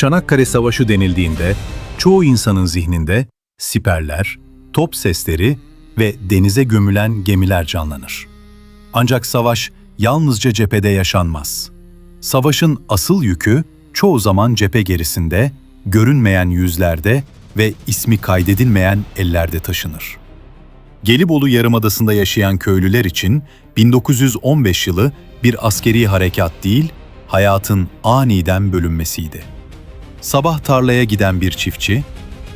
Çanakkale Savaşı denildiğinde çoğu insanın zihninde siperler, top sesleri ve denize gömülen gemiler canlanır. Ancak savaş yalnızca cephede yaşanmaz. Savaşın asıl yükü çoğu zaman cephe gerisinde, görünmeyen yüzlerde ve ismi kaydedilmeyen ellerde taşınır. Gelibolu Yarımadası'nda yaşayan köylüler için 1915 yılı bir askeri harekat değil, hayatın aniden bölünmesiydi. Sabah tarlaya giden bir çiftçi,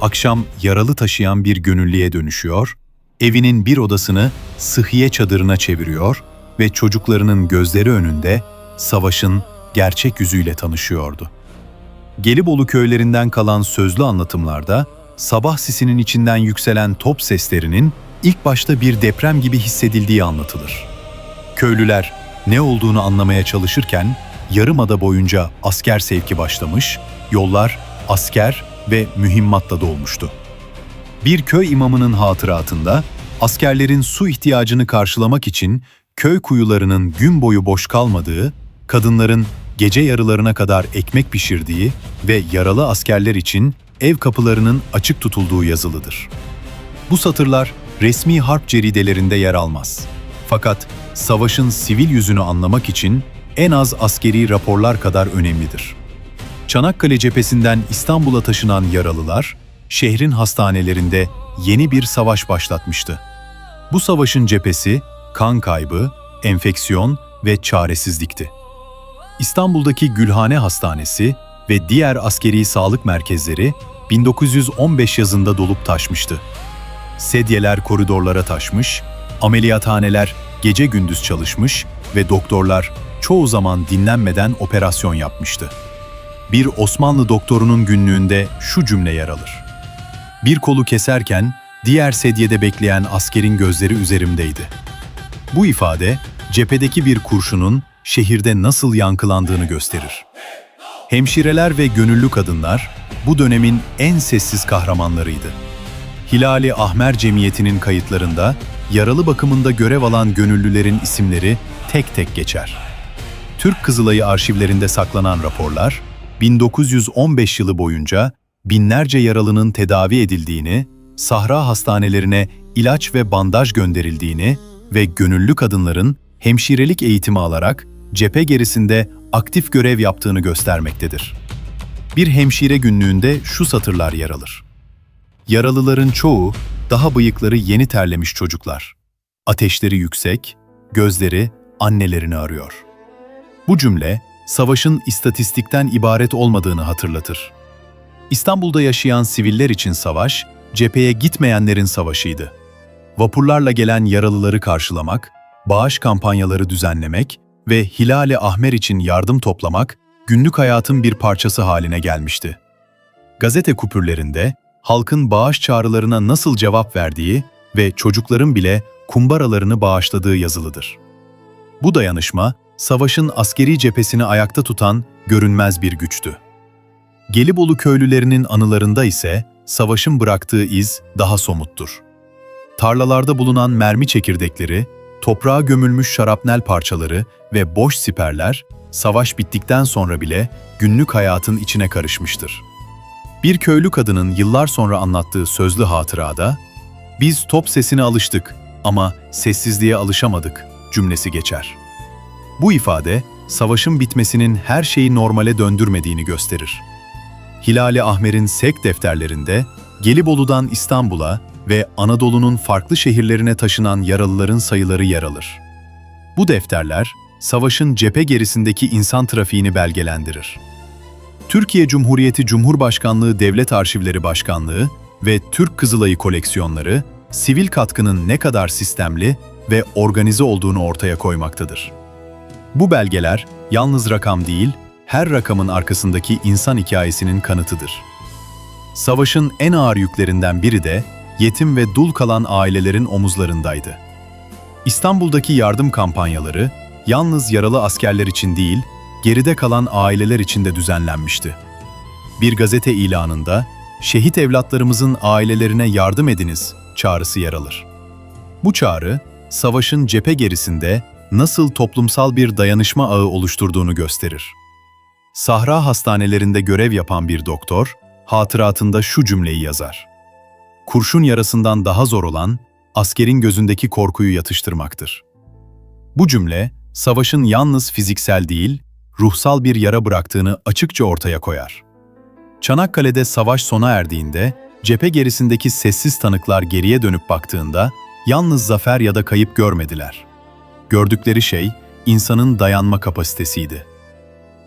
akşam yaralı taşıyan bir gönüllüye dönüşüyor, evinin bir odasını sıhhiye çadırına çeviriyor ve çocuklarının gözleri önünde savaşın gerçek yüzüyle tanışıyordu. Gelibolu köylerinden kalan sözlü anlatımlarda, sabah sisinin içinden yükselen top seslerinin ilk başta bir deprem gibi hissedildiği anlatılır. Köylüler ne olduğunu anlamaya çalışırken, Yarımada boyunca asker sevki başlamış, yollar asker ve mühimmatla dolmuştu. Bir köy imamının hatıratında, askerlerin su ihtiyacını karşılamak için köy kuyularının gün boyu boş kalmadığı, kadınların gece yarılarına kadar ekmek pişirdiği ve yaralı askerler için ev kapılarının açık tutulduğu yazılıdır. Bu satırlar resmi harp ceridelerinde yer almaz. Fakat savaşın sivil yüzünü anlamak için en az askeri raporlar kadar önemlidir. Çanakkale cephesinden İstanbul'a taşınan yaralılar, şehrin hastanelerinde yeni bir savaş başlatmıştı. Bu savaşın cephesi, kan kaybı, enfeksiyon ve çaresizlikti. İstanbul'daki Gülhane Hastanesi ve diğer askeri sağlık merkezleri 1915 yazında dolup taşmıştı. Sedyeler koridorlara taşmış, ameliyathaneler gece gündüz çalışmış ve doktorlar çoğu zaman dinlenmeden operasyon yapmıştı. Bir Osmanlı doktorunun günlüğünde şu cümle yer alır: "Bir kolu keserken diğer sedyede bekleyen askerin gözleri üzerimdeydi." Bu ifade, cephedeki bir kurşunun şehirde nasıl yankılandığını gösterir. Hemşireler ve gönüllü kadınlar bu dönemin en sessiz kahramanlarıydı. Hilal-i Ahmer Cemiyeti'nin kayıtlarında yaralı bakımında görev alan gönüllülerin isimleri tek tek geçer. Türk Kızılayı arşivlerinde saklanan raporlar, 1915 yılı boyunca binlerce yaralının tedavi edildiğini, sahra hastanelerine ilaç ve bandaj gönderildiğini ve gönüllü kadınların hemşirelik eğitimi alarak cephe gerisinde aktif görev yaptığını göstermektedir. Bir hemşire günlüğünde şu satırlar yer alır: "Yaralıların çoğu, daha bıyıkları yeni terlemiş çocuklar. Ateşleri yüksek, gözleri annelerini arıyor." Bu cümle, savaşın istatistikten ibaret olmadığını hatırlatır. İstanbul'da yaşayan siviller için savaş, cepheye gitmeyenlerin savaşıydı. Vapurlarla gelen yaralıları karşılamak, bağış kampanyaları düzenlemek ve Hilal-i Ahmer için yardım toplamak, günlük hayatın bir parçası haline gelmişti. Gazete kupürlerinde, halkın bağış çağrılarına nasıl cevap verdiği ve çocukların bile kumbaralarını bağışladığı yazılıdır. Bu dayanışma, savaşın askeri cephesini ayakta tutan görünmez bir güçtü. Gelibolu köylülerinin anılarında ise savaşın bıraktığı iz daha somuttur. Tarlalarda bulunan mermi çekirdekleri, toprağa gömülmüş şarapnel parçaları ve boş siperler, savaş bittikten sonra bile günlük hayatın içine karışmıştır. Bir köylü kadının yıllar sonra anlattığı sözlü hatırada, "Biz top sesine alıştık ama sessizliğe alışamadık" cümlesi geçer. Bu ifade, savaşın bitmesinin her şeyi normale döndürmediğini gösterir. Hilal-i Ahmer'in sek defterlerinde, Gelibolu'dan İstanbul'a ve Anadolu'nun farklı şehirlerine taşınan yaralıların sayıları yer alır. Bu defterler, savaşın cephe gerisindeki insan trafiğini belgelendirir. Türkiye Cumhuriyeti Cumhurbaşkanlığı Devlet Arşivleri Başkanlığı ve Türk Kızılayı koleksiyonları, sivil katkının ne kadar sistemli ve organize olduğunu ortaya koymaktadır. Bu belgeler yalnız rakam değil, her rakamın arkasındaki insan hikayesinin kanıtıdır. Savaşın en ağır yüklerinden biri de yetim ve dul kalan ailelerin omuzlarındaydı. İstanbul'daki yardım kampanyaları yalnız yaralı askerler için değil, geride kalan aileler için de düzenlenmişti. Bir gazete ilanında, "Şehit evlatlarımızın ailelerine yardım ediniz" çağrısı yer alır. Bu çağrı, savaşın cephe gerisinde nasıl toplumsal bir dayanışma ağı oluşturduğunu gösterir. Sahra hastanelerinde görev yapan bir doktor, hatıratında şu cümleyi yazar: "Kurşun yarasından daha zor olan, askerin gözündeki korkuyu yatıştırmaktır." Bu cümle, savaşın yalnız fiziksel değil, ruhsal bir yara bıraktığını açıkça ortaya koyar. Çanakkale'de savaş sona erdiğinde, cephe gerisindeki sessiz tanıklar geriye dönüp baktığında, yalnız zafer ya da kayıp görmediler. Gördükleri şey, insanın dayanma kapasitesiydi.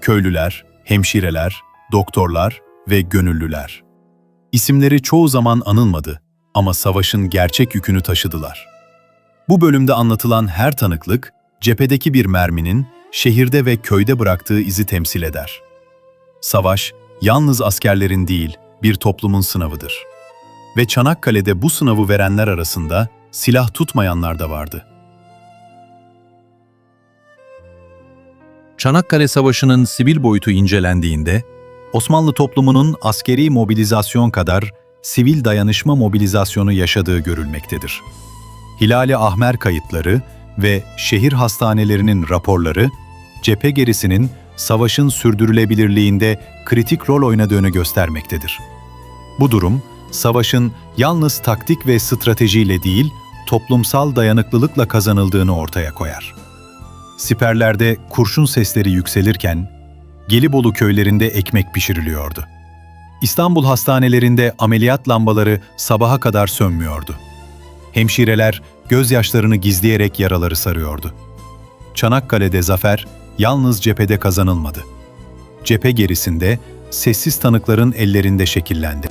Köylüler, hemşireler, doktorlar ve gönüllüler. İsimleri çoğu zaman anılmadı ama savaşın gerçek yükünü taşıdılar. Bu bölümde anlatılan her tanıklık, cephedeki bir merminin şehirde ve köyde bıraktığı izi temsil eder. Savaş, yalnız askerlerin değil, bir toplumun sınavıdır. Ve Çanakkale'de bu sınavı verenler arasında silah tutmayanlar da vardı. Çanakkale Savaşı'nın sivil boyutu incelendiğinde, Osmanlı toplumunun askeri mobilizasyon kadar sivil dayanışma mobilizasyonu yaşadığı görülmektedir. Hilal-i Ahmer kayıtları ve şehir hastanelerinin raporları, cephe gerisinin savaşın sürdürülebilirliğinde kritik rol oynadığını göstermektedir. Bu durum, savaşın yalnız taktik ve stratejiyle değil, toplumsal dayanıklılıkla kazanıldığını ortaya koyar. Siperlerde kurşun sesleri yükselirken, Gelibolu köylerinde ekmek pişiriliyordu. İstanbul hastanelerinde ameliyat lambaları sabaha kadar sönmüyordu. Hemşireler gözyaşlarını gizleyerek yaraları sarıyordu. Çanakkale'de zafer yalnız cephede kazanılmadı. Cephe gerisinde sessiz tanıkların ellerinde şekillendi.